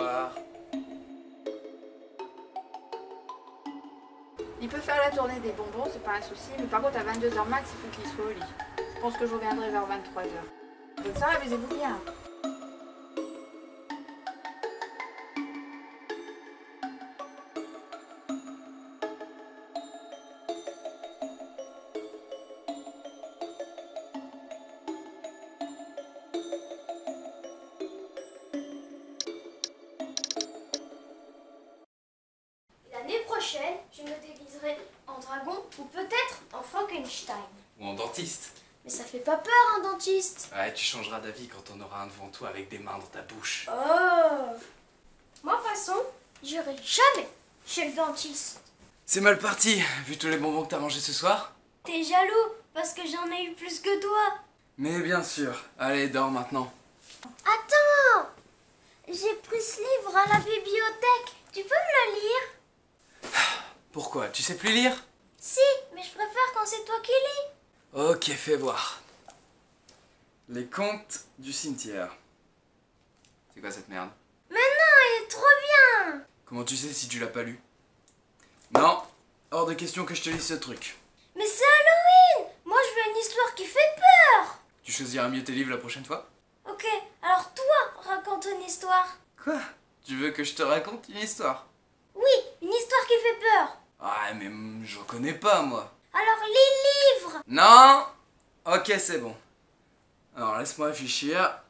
Bonsoir. Il peut faire la tournée des bonbons, c'est pas un souci, mais par contre à 22h max, il faut qu'il soit au lit. Je pense que je reviendrai vers 23h. Bonne soirée, amusez-vous bien. L'année prochaine, je me déguiserai en dragon ou peut-être en Frankenstein. Ou en dentiste. Mais ça fait pas peur un dentiste. Ouais, tu changeras d'avis quand on aura un devant toi avec des mains dans ta bouche. Oh. Moi, de toute façon, j'irai jamais chez le dentiste. C'est mal parti, vu tous les bonbons que t'as mangés ce soir. T'es jaloux parce que j'en ai eu plus que toi. Mais bien sûr. Allez, dors maintenant. Attends, j'ai pris ce livre à la bibliothèque. Tu peux me le lire? Pourquoi? Tu sais plus lire? Si, mais je préfère quand c'est toi qui lis. Ok, fais voir. Les contes du cimetière. C'est quoi cette merde? Mais non, il est trop bien. Comment tu sais si tu l'as pas lu? Non, hors de question que je te lise ce truc. Mais c'est Halloween. Moi, je veux une histoire qui fait peur. Tu choisiras mieux tes livres la prochaine fois? Ok, alors toi, raconte une histoire. Quoi? Tu veux que je te raconte une histoire? Oui, une histoire qui fait peur. Ah, mais j'en connais pas, moi. Alors lis le livre. Non. Ok, c'est bon. Alors, laisse-moi réfléchir.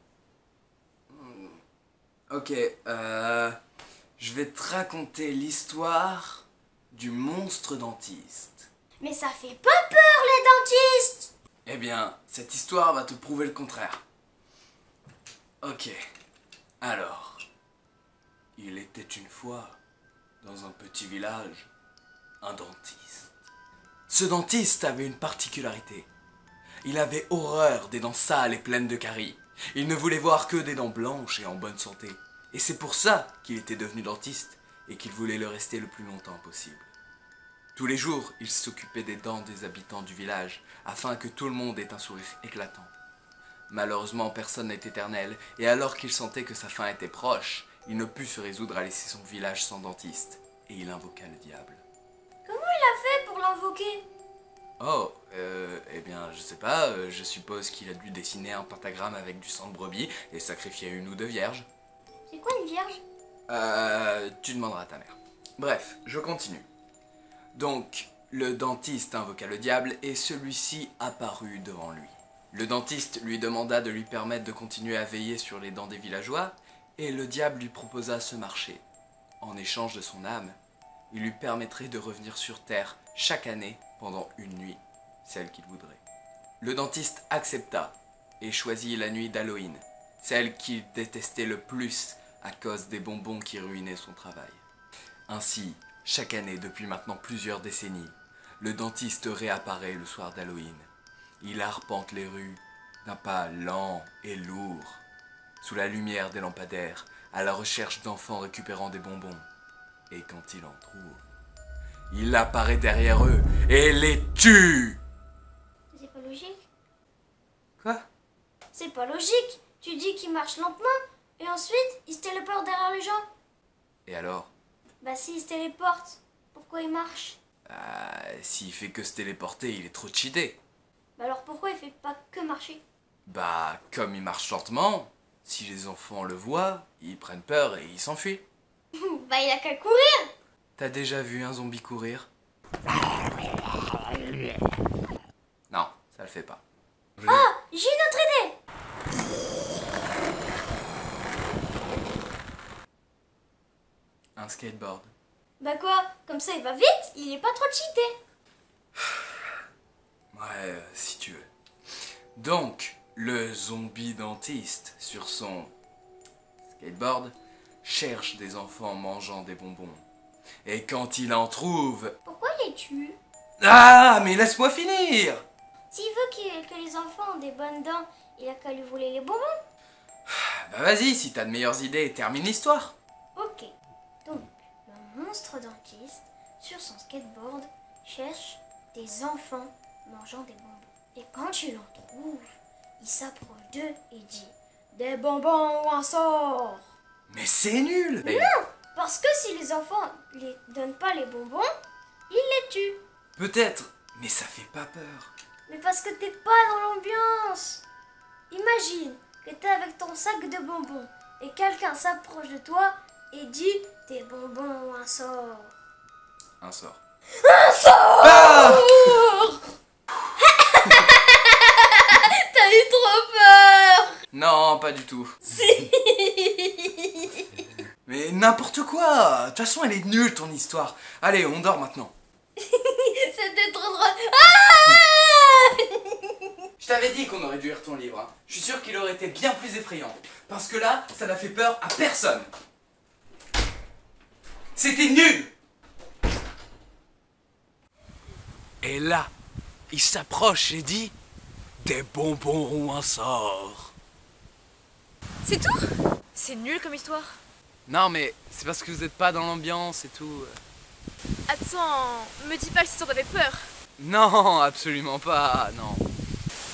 Ok, je vais te raconter l'histoire du monstre dentiste. Mais ça fait pas peur les dentistes. Eh bien, cette histoire va te prouver le contraire. Ok, alors, il était une fois, dans un petit village, un dentiste. Ce dentiste avait une particularité. Il avait horreur des dents sales et pleines de caries. Il ne voulait voir que des dents blanches et en bonne santé. Et c'est pour ça qu'il était devenu dentiste et qu'il voulait le rester le plus longtemps possible. Tous les jours, il s'occupait des dents des habitants du village afin que tout le monde ait un sourire éclatant. Malheureusement, personne n'est éternel et alors qu'il sentait que sa fin était proche, il ne put se résoudre à laisser son village sans dentiste et il invoqua le diable. Comment il a fait pour l'invoquer? Oh, eh bien, je sais pas, je suppose qu'il a dû dessiner un pentagramme avec du sang de brebis et sacrifier une ou deux vierges. C'est quoi une vierge? Tu demanderas à ta mère. Bref, je continue. Donc, le dentiste invoqua le diable et celui-ci apparut devant lui. Le dentiste lui demanda de lui permettre de continuer à veiller sur les dents des villageois et le diable lui proposa ce marché. En échange de son âme, il lui permettrait de revenir sur Terre chaque année pendant une nuit, celle qu'il voudrait. Le dentiste accepta et choisit la nuit d'Halloween, celle qu'il détestait le plus à cause des bonbons qui ruinaient son travail. Ainsi, chaque année depuis maintenant plusieurs décennies, le dentiste réapparaît le soir d'Halloween. Il arpente les rues d'un pas lent et lourd, sous la lumière des lampadaires, à la recherche d'enfants récupérant des bonbons. Et quand il en trouve, il apparaît derrière eux et les tue. C'est pas logique. Quoi? C'est pas logique. Tu dis qu'il marche lentement et ensuite il se téléporte derrière les gens. Et alors? Bah s'il se téléporte, pourquoi il marche? S'il fait que se téléporter, il est trop cheaté. Bah alors pourquoi il fait pas que marcher? Bah, comme il marche lentement, si les enfants le voient, ils prennent peur et ils s'enfuient. Bah il a qu'à courir. T'as déjà vu un zombie courir? Non, ça le fait pas. Ah, j'ai une autre idée. Un skateboard. Bah quoi? Comme ça il va vite, il est pas trop cheaté. Ouais, si tu veux. Donc, le zombie dentiste, sur son skateboard, cherche des enfants mangeant des bonbons. Et quand il en trouve... Pourquoi il les tue? Ah, mais laisse-moi finir! S'il veut que les enfants ont des bonnes dents, il a qu'à lui voler les bonbons. Bah vas-y, si t'as de meilleures idées, termine l'histoire. Ok, donc le monstre dentiste, sur son skateboard, cherche des enfants mangeant des bonbons. Et quand il en trouve, il s'approche d'eux et dit « Des bonbons ou un sort ?» Mais c'est nul! Non, parce que si les enfants les donnent pas les bonbons, ils les tuent. Peut-être, mais ça fait pas peur. Mais parce que t'es pas dans l'ambiance. Imagine que t'es avec ton sac de bonbons et quelqu'un s'approche de toi et dit tes bonbons ont un sort. Un sort. Un sort. Ah! T'as eu trop peur. Non, pas du tout. Si. Mais n'importe quoi! De toute façon, elle est nulle ton histoire. Allez, on dort maintenant. C'était trop drôle. Ah. Je t'avais dit qu'on aurait dû lire ton livre. Hein. Je suis sûr qu'il aurait été bien plus effrayant. Parce que là, ça n'a fait peur à personne. C'était nul! Et là, il s'approche et dit: des bonbons ont un sort. C'est tout? C'est nul comme histoire. Non, mais c'est parce que vous n'êtes pas dans l'ambiance et tout. Attends, me dis pas que si t'en avais peur. Non, absolument pas, non.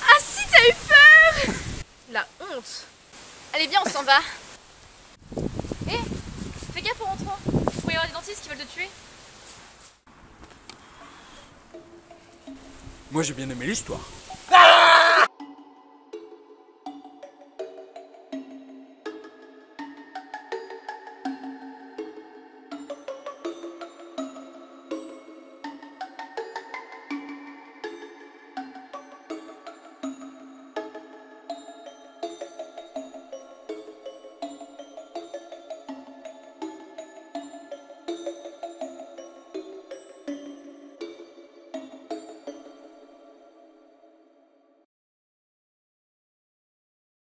Ah si, t'as eu peur. La honte. Allez, viens, on s'en va. Hé, fais gaffe en rentrant. Il pourrait y avoir des dentistes qui veulent te tuer. Moi j'ai bien aimé l'histoire.